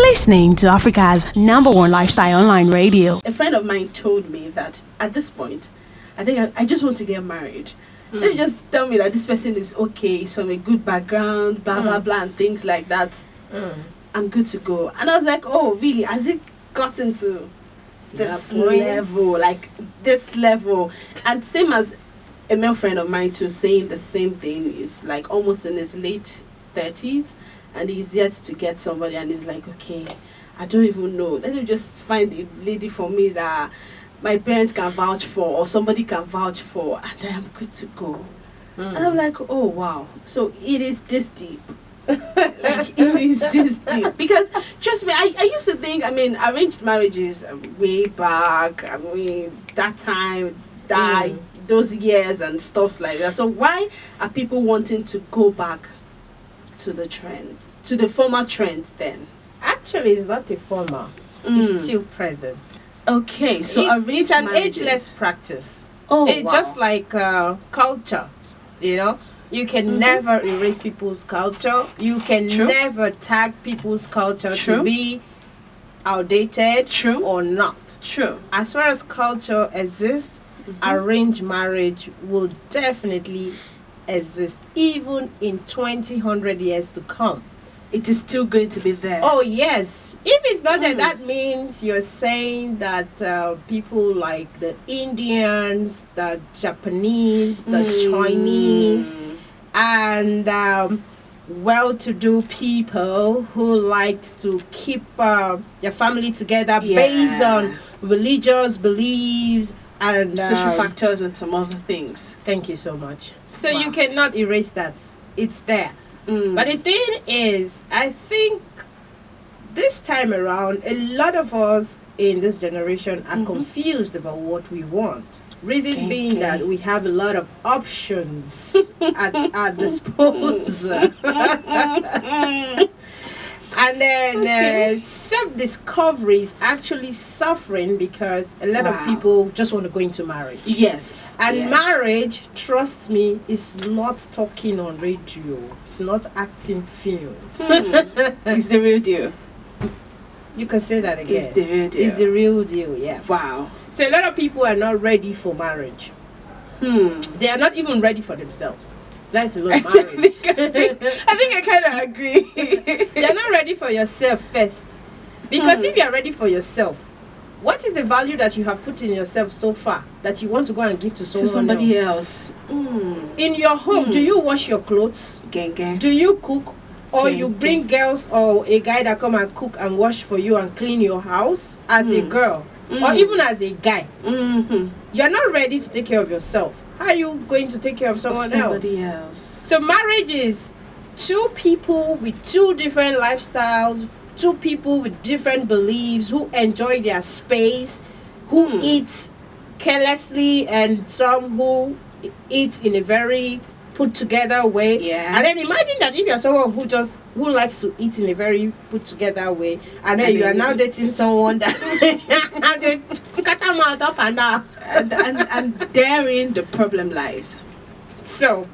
You're listening to Africa's #1 lifestyle online radio. A friend of mine told me that at this point, I think I just want to get married. They just tell me that this person is okay, he's from a good background, blah, blah, blah, and things like that. I'm good to go. And I was like, oh, really? Has it gotten to this level? Like, this level? And same as a male friend of mine too, saying the same thing. Is like almost in his late 30s, and he's yet to get somebody, and he's like, okay, I don't even know. Let me just find a lady for me that my parents can vouch for, or somebody can vouch for, and I am good to go. And I'm like, oh wow, so it is this deep. Like, it is this deep. Because trust me, I used to think, I mean, arranged marriages way back, I mean, that time, those years and stuff like that. So why are people wanting to go back to the trends, to the former trends then? Actually, it's not a former. It's still present. Okay, so it's an ageless practice. Oh, it's wow. just like culture, you know. You can never erase people's culture. You can never tag people's culture to be outdated or not. True. As far as culture exists, arranged marriage will definitely exist, even in 200 years to come. It is still going to be there. Oh yes. If it's not that, that means you're saying that people like the Indians, the Japanese, the Chinese, and well-to-do people who like to keep their family together based on religious beliefs and social factors and some other things. Thank you so much. So you cannot erase that. It's there. But the thing is, I think this time around, a lot of us in this generation are confused about what we want. Reason being that we have a lot of options at our disposal. And then self-discovery is actually suffering because a lot of people just want to go into marriage. Yes. And marriage, trust me, is not talking on radio. It's not acting film. It's the real deal. You can say that again. It's the real deal. It's the real deal, yeah. Wow. So a lot of people are not ready for marriage. They are not even ready for themselves. That's a lot of marriage. I think I kind of agree. You're not ready for yourself first. Because if you're ready for yourself, what is the value that you have put in yourself so far that you want to go and give to somebody else? In your home, do you wash your clothes? Do you cook? Or you bring girls or a guy that come and cook and wash for you and clean your house as a girl? Or even as a guy? You're not ready to take care of yourself. How are you going to take care of somebody else? So marriage is two people with two different lifestyles, two people with different beliefs, who enjoy their space, who eat carelessly, and some who eat in a very put together way. Yeah. And then imagine that if you're someone who likes to eat in a very put together way, and then you are now dating someone that scatter mouth up and down. And therein the problem lies. So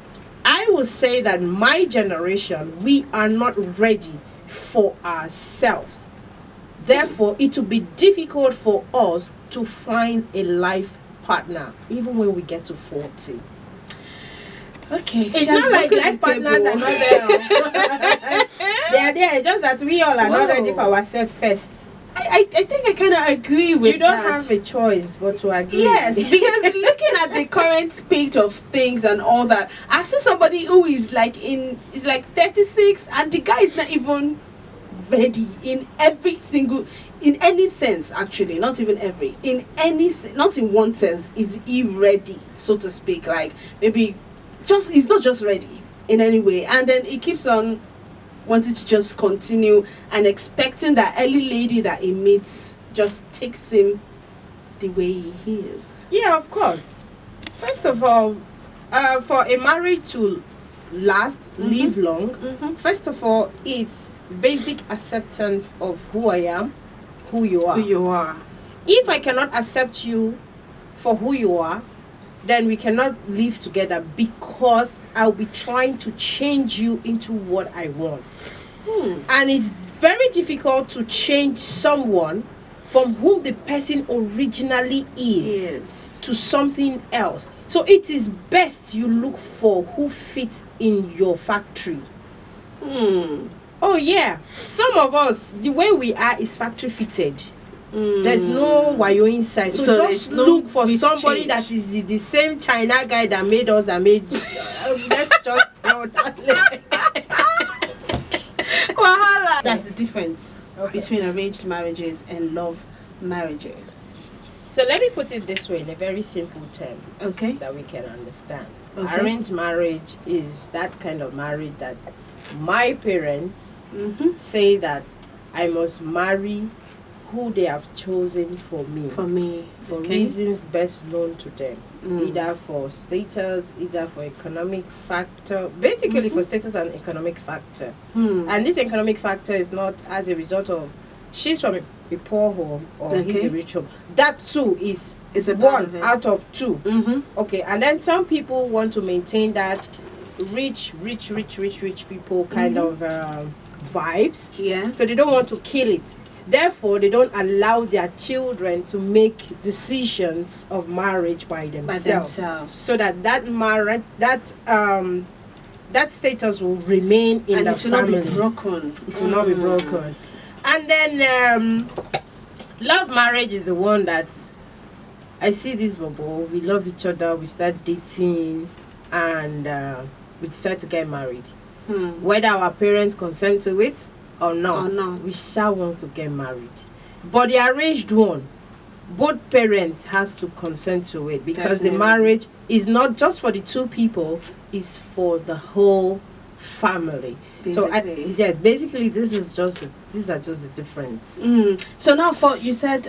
I would say that my generation, we are not ready for ourselves. Therefore, it will be difficult for us to find a life partner, even when we get to 40. Okay, it's not like life partners are not there. They are there. It's just that we all are not ready for ourselves first. I think I kind of agree with that. You don't have a choice but to agree. Yes, because looking at the current state of things and all that, I've seen somebody who is like 36, and the guy is not even ready in any sense, actually, not even every, not in one sense is he ready, so to speak. Like maybe he's not just ready in any way, and then he keeps on wanting to just continue and expecting that early lady that he meets just takes him the way he is. Yeah, of course. First of all, for a marriage to last, live long, first of all, it's basic acceptance of who I am, who you are. Who you are. If I cannot accept you for who you are, then we cannot live together, because I'll be trying to change you into what I want. And it's very difficult to change someone from whom the person originally is to something else. So it is best you look for who fits in your factory. Oh yeah, some of us, the way we are is factory fitted. There's no wayo inside. So just look for somebody that is the same China guy that made us, that made let's just tell that. Wahala. That's the difference between arranged marriages and love marriages. So let me put it this way in a very simple term, that we can understand. Arranged marriage is that kind of marriage that my parents say that I must marry who they have chosen for me. For reasons best known to them. Either for status, either for economic factor. Basically for status and economic factor. And this economic factor is not as a result of she's from a poor home or he's a rich home. That too is one out of two. Okay, and then some people want to maintain that rich people kind of vibes. Yeah. So they don't want to kill it. Therefore, they don't allow their children to make decisions of marriage by themselves. So that marriage, that status will remain in the family. It will not be broken. It will not be broken. And then love marriage is the one that I see this bubble. We love each other. We start dating, and we decide to get married. Whether our parents consent to it or not, we shall want to get married. But the arranged one, both parents has to consent to it, because the marriage is not just for the two people, it's for the whole family. Basically. So basically these are just the difference. So now you said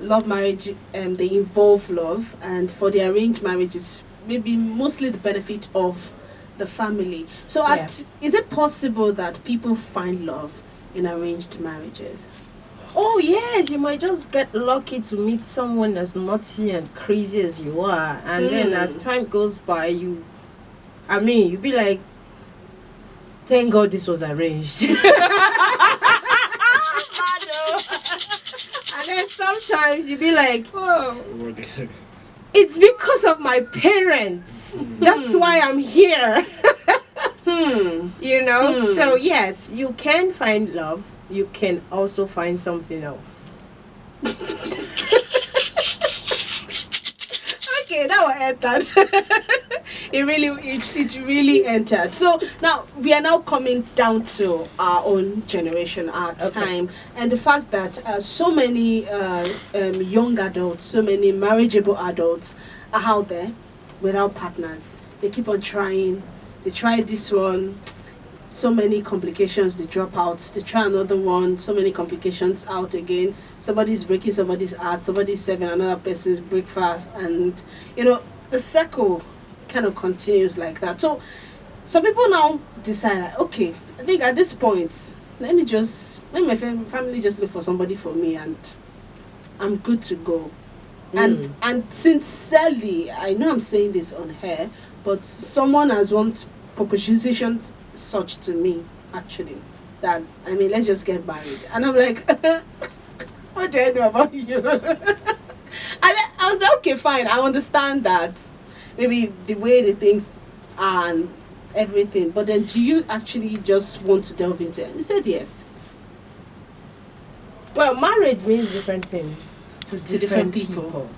love marriage, they involve love, and for the arranged marriage is maybe mostly the benefit of the family. So is it possible that people find love in arranged marriages? Oh yes, you might just get lucky to meet someone as naughty and crazy as you are, and then as time goes by, you'll be like, thank God this was arranged. And then sometimes you'll be like, oh, it's because of my parents. That's why I'm here. You know, so yes, you can find love. You can also find something else. Okay, that will entered. it really entered. So now we are now coming down to our own generation, our time, and the fact that so many young adults, so many marriageable adults are out there without partners. They keep on trying. They try this one, so many complications, they drop out. They try another one, so many complications, out again. Somebody's breaking somebody's heart, somebody's serving another person's breakfast, and the circle kind of continues like that. So some people now decide, like, okay, I think at this point, let my family just look for somebody for me, and I'm good to go. And sincerely, I know I'm saying this on air, but someone has once propositioned such to me, actually, that let's just get married. And I'm like, what do I know about you? And I was like, okay, fine, I understand that maybe the way the things are and everything, but then do you actually just want to delve into it? He said yes. Well, marriage means different things to different people.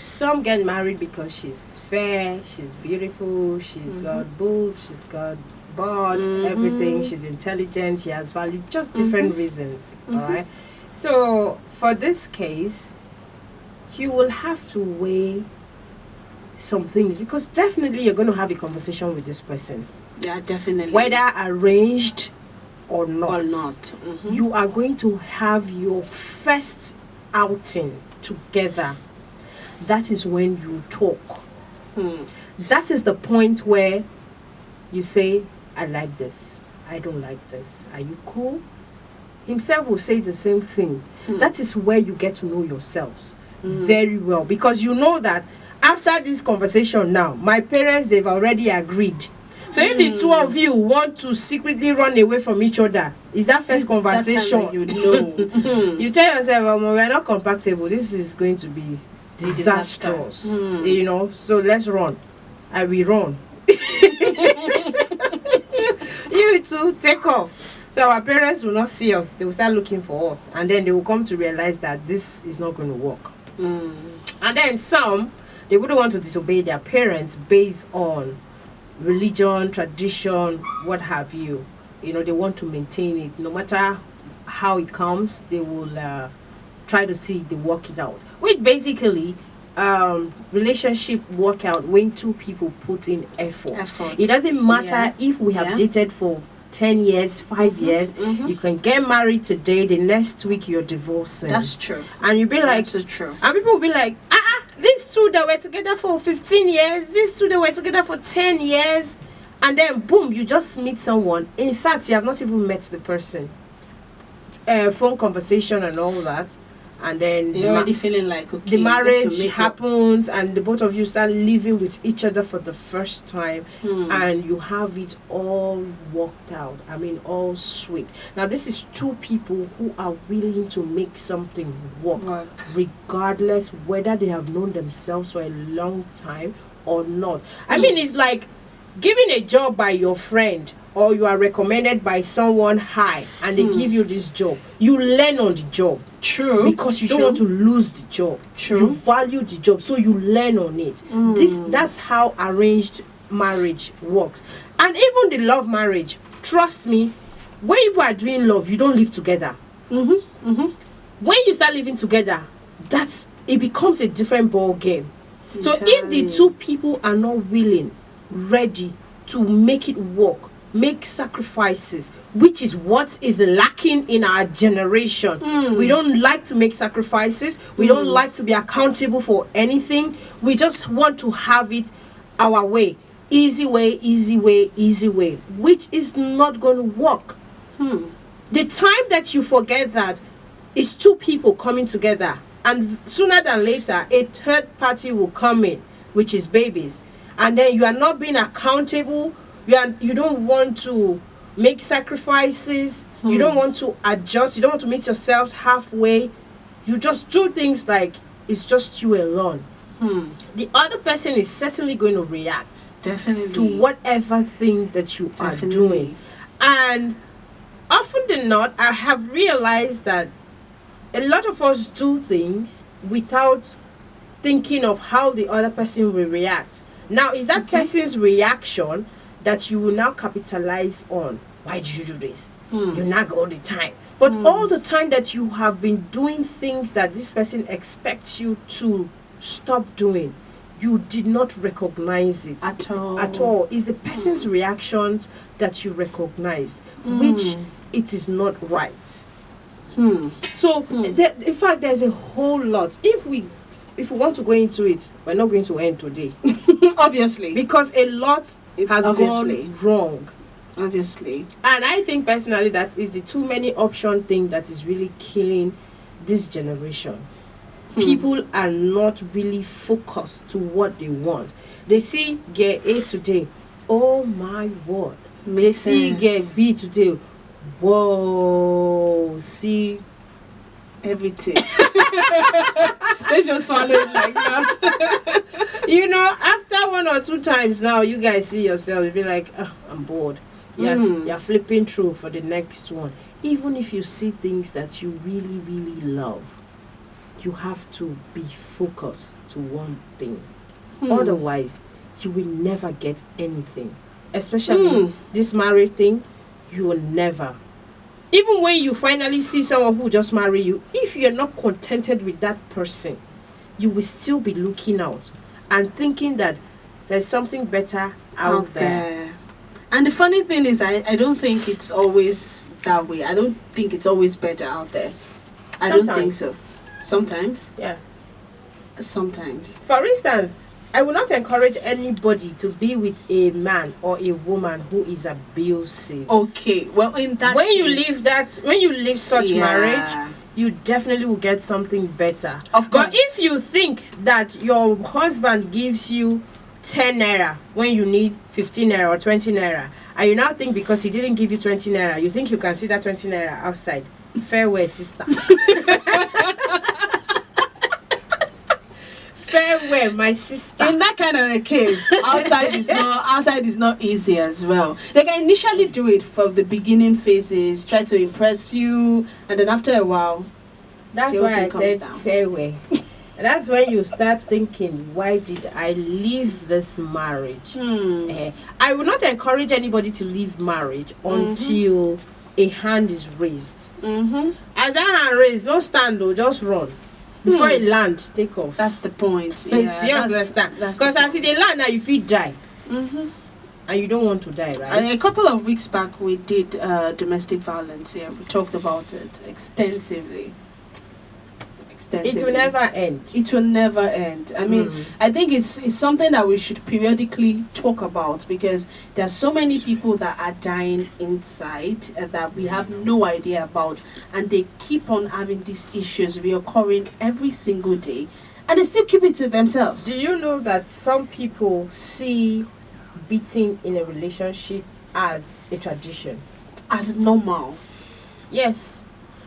Some get married because she's fair, she's beautiful, she's got boobs, she's got butt, everything, she's intelligent, she has value, just different reasons. Alright? So for this case, you will have to weigh some things, because definitely you're going to have a conversation with this person. Yeah, definitely. Whether arranged or not. You are going to have your first outing together. That is when you talk. That is the point where you say, I like this, I don't like this, are you cool? Himself will say the same thing. That is where you get to know yourselves very well, because you know that after this conversation now, my parents, they've already agreed. So if the two of you want to secretly run away from each other, is that first conversation? You know. You tell yourself, we're not compatible. This is going to be disastrous. You know, so let's run. I will run. You too, take off. So our parents will not see us. They will start looking for us. And then they will come to realize that this is not going to work. And then some, they wouldn't want to disobey their parents based on religion, tradition, what have you. You know, they want to maintain it. No matter how it comes, they will try to see they work it out. Which basically, relationship work out when two people put in effort. It doesn't matter if we have dated for 10 years, 5 years. You can get married today, the next week you're divorcing. That's true. And you'll be like, that's so true. And people will be like, these two that were together for 15 years, these two that were together for 10 years, and then boom, you just meet someone. In fact, you have not even met the person. Phone conversation and all that. And then you're already feeling like, okay, the marriage happens and the both of you start living with each other for the first time, and you have it all worked out. I mean, all sweet. Now this is two people who are willing to make something work. Regardless whether they have known themselves for a long time or not. I mean, it's like giving a job by your friend, or you are recommended by someone high and they give you this job. You learn on the job. True. Because you don't want to lose the job. True. You value the job, so you learn on it. That's how arranged marriage works. And even the love marriage, trust me, when you are doing love, you don't live together. When you start living together, it becomes a different ball game. So if the two people are not willing, ready to make it work, make sacrifices, which is what is lacking in our generation. We don't like to make sacrifices. We don't like to be accountable for anything. We just want to have it our way. Easy way, easy way, easy way, which is not going to work. The time that you forget that it's two people coming together, and sooner than later, a third party will come in, which is babies. And then you are not being accountable. You don't want to make sacrifices. You don't want to adjust. You don't want to meet yourselves halfway. You just do things like it's just you alone. The other person is certainly going to react to whatever thing that you are doing. And often than not, I have realized that a lot of us do things without thinking of how the other person will react. Now, is that person's reaction that you will now capitalize on? Why did you do this? You nag all the time. But all the time that you have been doing things that this person expects you to stop doing, you did not recognize it at all. It's the person's reactions that you recognized, which it is not right. So, in fact, there's a whole lot. If we want to go into it, we're not going to end today. Obviously. Because a lot has gone wrong. Obviously. And I think personally that is the too many option thing that is really killing this generation. People are not really focused to what they want. They see girl A today, oh my word. They see girl B today, whoa, see everything. They just swallow it like that. You know, after one or two times now, you guys see yourself, you'll be like, I'm bored. Yes, you're flipping through for the next one. Even if you see things that you really, really love, you have to be focused to one thing. Otherwise, you will never get anything. Especially this married thing, you will never. Even when you finally see someone who just marry you, if you're not contented with that person, you will still be looking out and thinking that there's something better out there. And the funny thing is, I don't think it's always that way. I don't think it's always better out there. I don't think so. Sometimes. Yeah. Sometimes. For instance, I will not encourage anybody to be with a man or a woman who is abusive. Okay. Well, in that when case, you leave such marriage, you definitely will get something better. Of course. But if you think that your husband gives you 10 naira when you need 15 naira or 20 naira, and you now think because he didn't give you 20 naira, you think you can see that 20 naira outside. Farewell, sister. Farewell, my sister. In that kind of a case, outside is not easy as well. They can initially do it from the beginning phases, try to impress you, and then after a while, that's the why I whole thing comes said down. farewell. That's when you start thinking, why did I leave this marriage? I will not encourage anybody to leave marriage until a hand is raised. As that hand raised, no stand though, just run. Before it land, take off. That's the point. You understand? Because as they land now, you feel die. And you don't want to die, right? And a couple of weeks back, we did domestic violence here. We talked about it extensively. It will never end. It will never end. I mean, I think it's something that we should periodically talk about, because there are so many people that are dying inside that we have no idea about, and they keep on having these issues reoccurring every single day, and they still keep it to themselves. Do you know that some people see beating in a relationship as a tradition? As normal. Yes,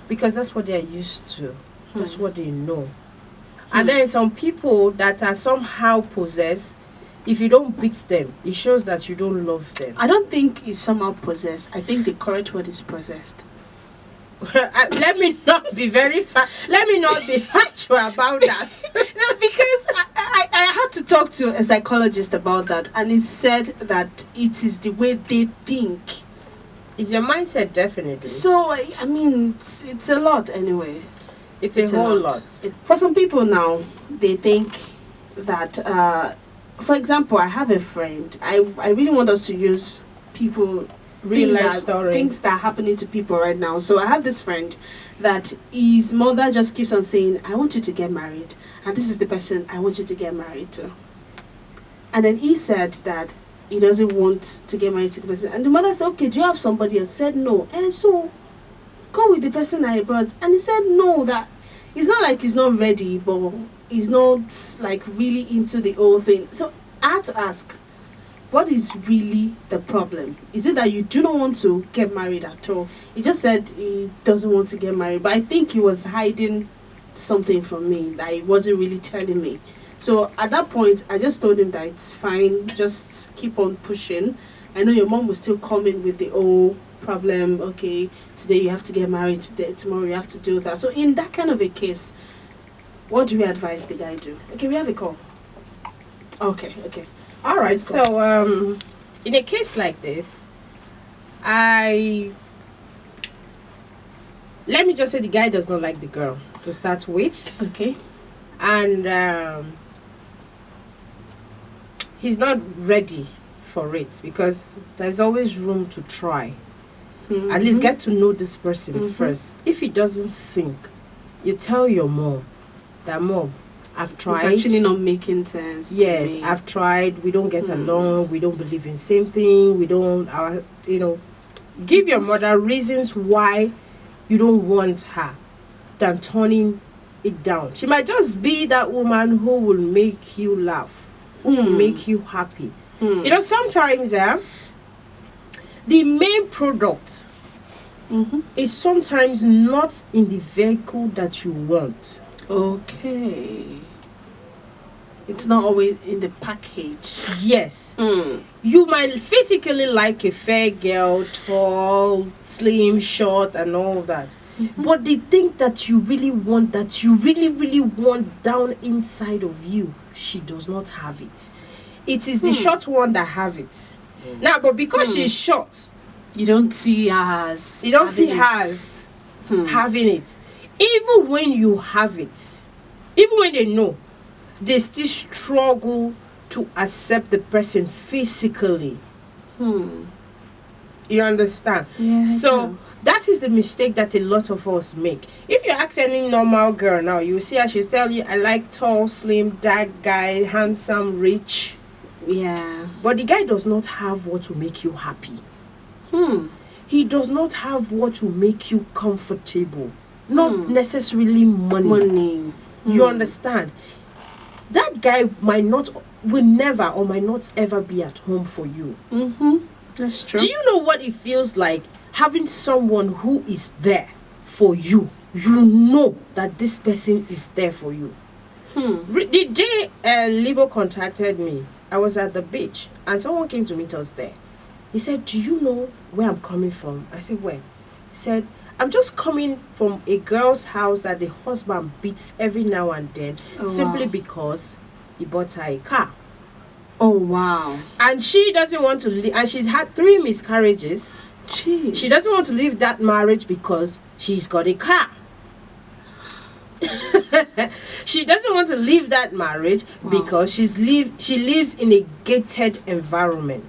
because that's what they're used to. That's what they know. And then some people that are somehow possessed, if you don't beat them, it shows that you don't love them. I don't think it's somehow possessed. I think the correct word is possessed. Let me not be factual about that. No, because I had to talk to a psychologist about that, and he said that it is the way they think. It's your mindset, definitely. So I mean, it's a lot anyway. It's a whole lot. For some people now, they think that, for example, I have a friend. I really want us to use people, things that are happening to people right now. So I have this friend that his mother just keeps on saying, I want you to get married. And this is the person I want you to get married to. And then he said that he doesn't want to get married to the person. And the mother said, okay, do you have somebody else? Said no. And so go with the person I brought. And he said no, that it's not like he's not ready, but he's not like really into the whole thing. So I had to ask, what is really the problem? Is it that you do not want to get married at all? He just said he doesn't want to get married, but I think he was hiding something from me that he wasn't really telling me. So at that point, I just told him that it's fine, just keep on pushing. I know your mom will still come in with the whole problem. Okay, today you have to get married, tomorrow you have to do that. So in that kind of a case, what do we advise the guy do? Okay, we have a call. Okay. All right. So in a case like this, let me just say the guy does not like the girl to start with. Okay. And he's not ready for it, because there's always room to try. At least get to know this person first. If it doesn't sink, you tell your mom that, Mom, I've tried. It's actually not making sense. Yes, to me. I've tried. We don't get along. We don't believe in same thing. We don't, give your mother reasons why you don't want her, than turning it down. She might just be that woman who will make you laugh, who will make you happy. Sometimes the main product is sometimes not in the vehicle that you want. Okay. It's not always in the package. Yes. You might physically like a fair girl, tall, slim, short, and all that. But the thing that you really want, that you really, really want down inside of you, she does not have it. It is the short one that have it. Now, but because she's short, you don't see her as having it. Even when you have it, even when they know, they still struggle to accept the person physically. You understand? Yeah, so that is the mistake that a lot of us make. If you ask any normal girl now, you will see her, she'll tell you, I like tall, slim, dark guy, handsome, rich. Yeah. But the guy does not have what will make you happy. He does not have what will make you comfortable. Not necessarily money. You understand? that guy will never or might not ever be at home for you. That's true. Do you know what it feels like having someone who is there for you? You know that this person is there for you. The day Libo contacted me, I was at the beach and someone came to meet us there. He said, do you know where I'm coming from? I said, where? He said, I'm just coming from a girl's house that the husband beats every now and then, simply because he bought her a car. Oh, wow. And she doesn't want to leave, and she's had 3 miscarriages. Jeez. She doesn't want to leave that marriage because she's got a car. She doesn't want to leave that marriage because she lives in a gated environment.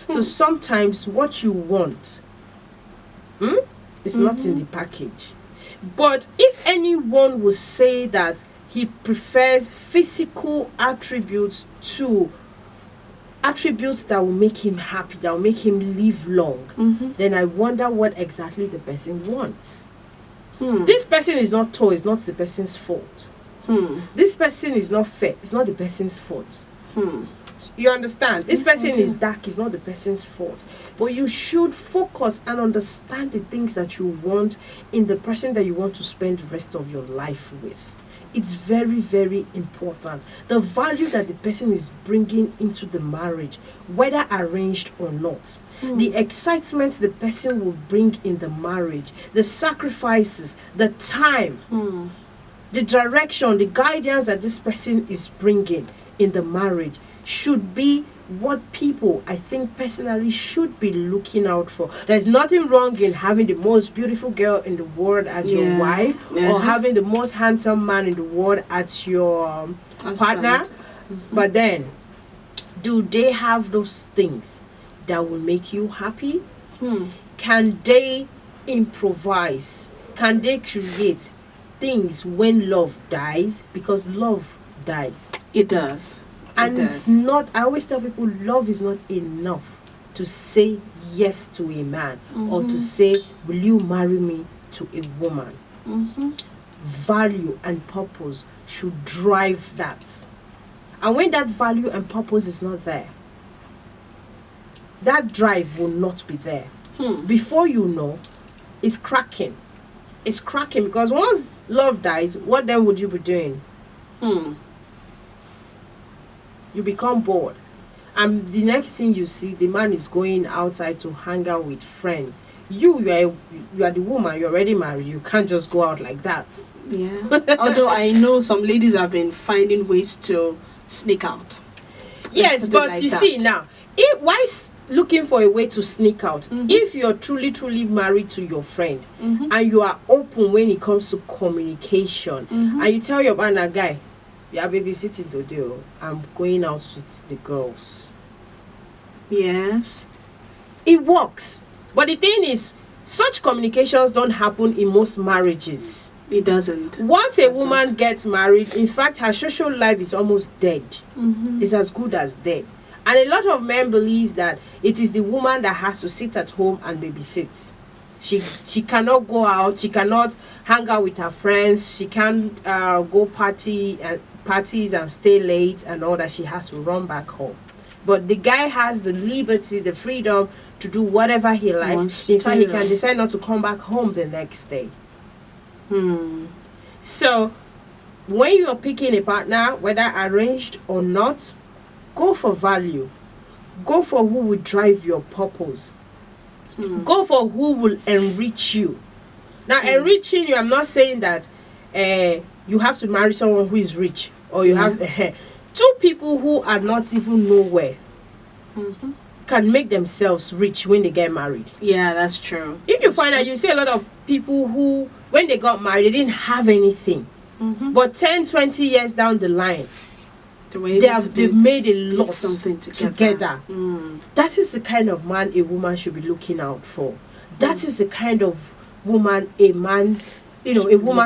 So sometimes what you want is not in the package. But if anyone would say that he prefers physical attributes to attributes that will make him happy, that will make him live long, then I wonder what exactly the person wants. This person is not tall, it's not the person's fault. This person is not fair, it's not the person's fault. You understand? This person is dark, it's not the person's fault. But you should focus and understand the things that you want in the person that you want to spend the rest of your life with. It's very, very important. The value that the person is bringing into the marriage, whether arranged or not. The excitement the person will bring in the marriage. The sacrifices, the time, the direction, the guidance that this person is bringing in the marriage should be what people, I think personally, should be looking out for. There's nothing wrong in having the most beautiful girl in the world as your wife, or having the most handsome man in the world as your partner. But then, do they have those things that will make you happy? Can they improvise? Can they create things when love dies? Because love dies. It does. And it's not, I always tell people, love is not enough to say yes to a man or to say, will you marry me to a woman? Value and purpose should drive that. And when that value and purpose is not there, that drive will not be there. Before you know, it's cracking. It's cracking because once love dies, what then would you be doing? You become bored, and the next thing you see, the man is going outside to hang out with friends. You are the woman, you're already married, you can't just go out like that. Although I know some ladies have been finding ways to sneak out. Yes, but like you see now, why looking for a way to sneak out? If you're truly married to your friend and you are open when it comes to communication, and you tell your partner, guy, you are babysitting today, I'm going out with the girls. Yes. It works. But the thing is, such communications don't happen in most marriages. It doesn't. Once a woman gets married, in fact, her social life is almost dead. It's as good as dead. And a lot of men believe that it is the woman that has to sit at home and babysit. She cannot go out. She cannot hang out with her friends. She can't go parties and stay late and all that. She has to run back home. But the guy has the liberty, the freedom to do whatever he likes. In fact, he can decide not to come back home the next day. So, when you are picking a partner, whether arranged or not, go for value. Go for who will drive your purpose. Go for who will enrich you. Now, enriching you, I'm not saying that you have to marry someone who is rich, or you have two people who are not even nowhere can make themselves rich when they get married. Yeah, that's true. If you find out, you see a lot of people who, when they got married, they didn't have anything. But 10, 20 years down the line, they've made a lot something together. That is the kind of man a woman should be looking out for. That is the kind of woman a woman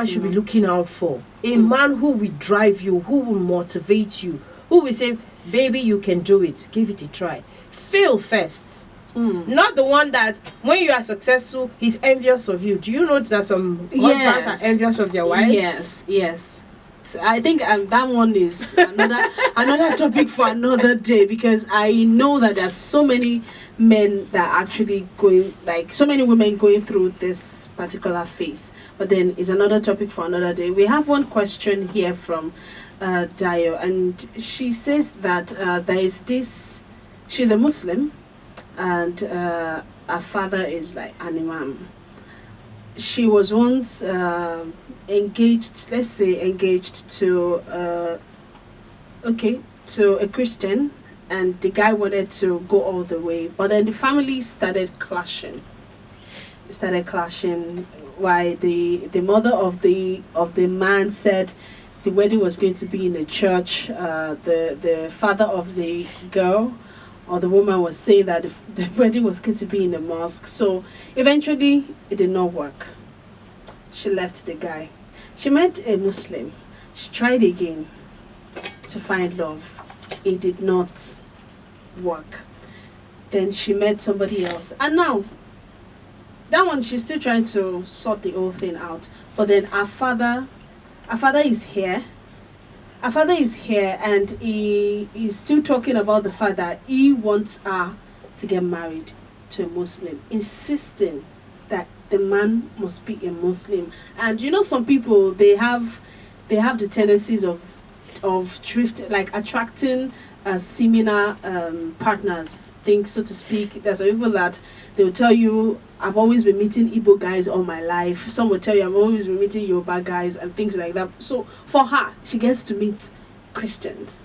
should be looking out for. A man who will drive you, who will motivate you, who will say, baby, you can do it. Give it a try. Fail first. Not the one that when you are successful, he's envious of you. Do you know that some husbands are envious of their wives? Yes. So I think that one is another topic for another day, because I know that there's so many men that are actually going, like so many women going through this particular phase. But then it's another topic for another day. We have one question here from Dio, and she says that there is this. She's a Muslim, and her father is like an imam. She was once engaged, let's say engaged to to a Christian, and the guy wanted to go all the way, but then the family started clashing. Why the mother of the man said the wedding was going to be in the church. The father of the girl or the woman was saying that the wedding was going to be in the mosque. So eventually it did not work. She left the guy. She met a Muslim. She tried again to find love. It did not work. Then she met somebody else. And now, that one, she's still trying to sort the whole thing out. But then her father is here. Her father is here, and he is still talking about the fact that he wants her to get married to a Muslim, insisting that the man must be a Muslim. And you know, some people, they have the tendencies of drift, like attracting similar partners, things, so to speak. There's some people that they will tell you, I've always been meeting Igbo guys all my life. Some will tell you, I've always been meeting Yoruba guys and things like that. So for her, she gets to meet Christians,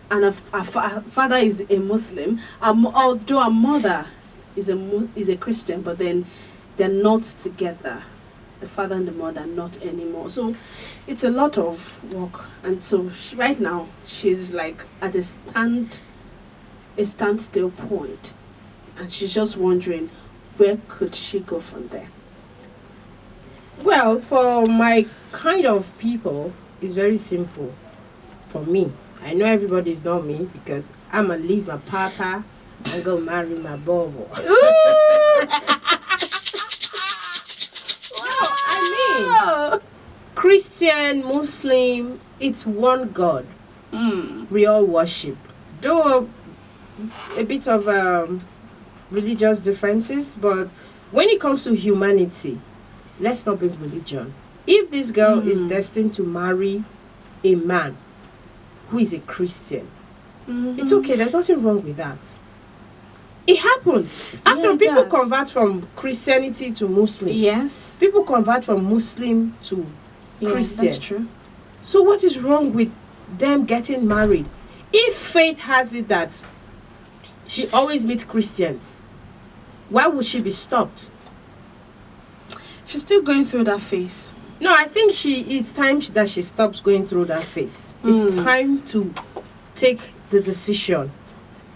and her father is a Muslim. Although her mother is a Christian, but then they're not together. The father and the mother are not anymore. So it's a lot of work. And so right now she's like at a standstill point, and she's just wondering, where could she go from there? Well, for my kind of people, it's very simple. For me, I know everybody's not me, because I'm gonna leave my papa and go marry my bobo. Christian, Muslim, it's one God. We all worship. Though a bit of religious differences, but when it comes to humanity, let's not bring religion. If this girl is destined to marry a man who is a Christian, it's okay. There's nothing wrong with that. It happens. After people convert from Christianity to Muslim. Yes. People convert from Muslim to Christian. That's true. So what is wrong with them getting married? If fate has it that she always meets Christians, why would she be stopped? She's still going through that phase. No, I think it's time that she stops going through that phase. It's time to take the decision.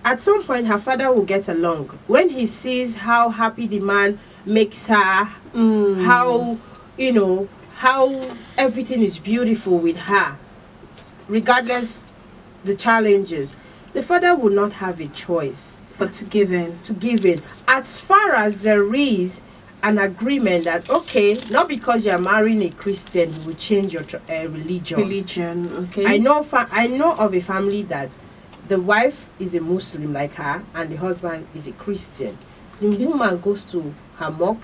At some point, her father will get along. When he sees how happy the man makes her, how everything is beautiful with her, regardless the challenges, the father will not have a choice but to give in. As far as there is an agreement that, okay, not because you're marrying a Christian, you will change your religion. Okay. I know of a family that the wife is a Muslim like her, and the husband is a Christian. The woman goes to her mosque